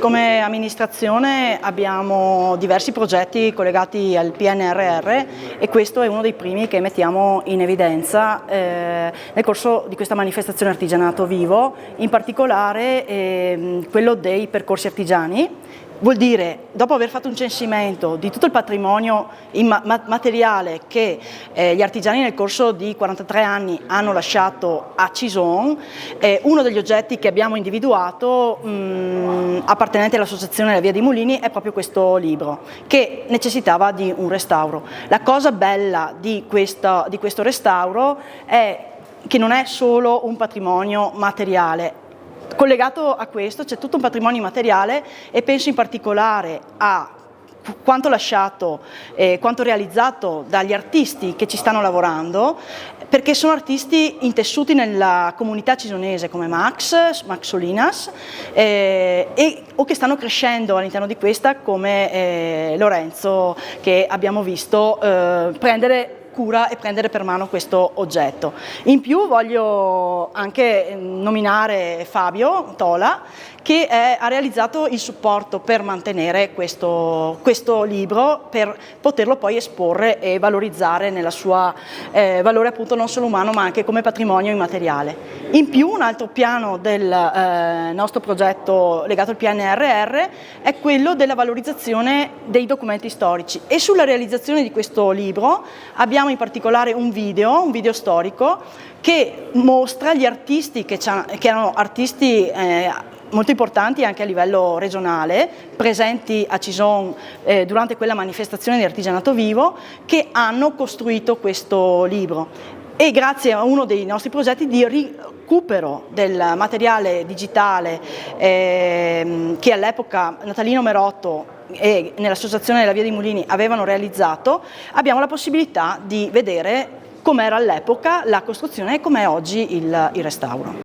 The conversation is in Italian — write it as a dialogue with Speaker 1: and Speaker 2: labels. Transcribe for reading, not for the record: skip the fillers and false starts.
Speaker 1: Come amministrazione abbiamo diversi progetti collegati al PNRR e questo è uno dei primi che mettiamo in evidenza nel corso di questa manifestazione Artigianato Vivo, in particolare quello dei percorsi artigiani. Vuol dire, dopo aver fatto un censimento di tutto il patrimonio materiale che gli artigiani nel corso di 43 anni hanno lasciato a Cison, uno degli oggetti che abbiamo individuato appartenente all'Associazione La Via dei Mulini è proprio questo libro, che necessitava di un restauro. La cosa bella di questo restauro è che non è solo un patrimonio materiale. Collegato a questo c'è tutto un patrimonio materiale e penso in particolare a quanto lasciato, quanto realizzato dagli artisti che ci stanno lavorando, perché sono artisti intessuti nella comunità cisonese come Max Solinas o che stanno crescendo all'interno di questa come Lorenzo, che abbiamo visto prendere cura e prendere per mano questo oggetto. In più voglio anche nominare Fabio Tola, che ha realizzato il supporto per mantenere questo libro, per poterlo poi esporre e valorizzare nella sua valore appunto non solo umano ma anche come patrimonio immateriale. In più un altro piano del nostro progetto legato al PNRR è quello della valorizzazione dei documenti storici, e sulla realizzazione di questo libro abbiamo in particolare un video storico che mostra gli artisti che erano artisti molto importanti anche a livello regionale, presenti a Cison durante quella manifestazione di Artigianato Vivo, che hanno costruito questo libro. E grazie a uno dei nostri progetti di recupero del materiale digitale che all'epoca Natalino Merotto e nell'Associazione della Via dei Mulini avevano realizzato, abbiamo la possibilità di vedere com'era all'epoca la costruzione e com'è oggi il restauro.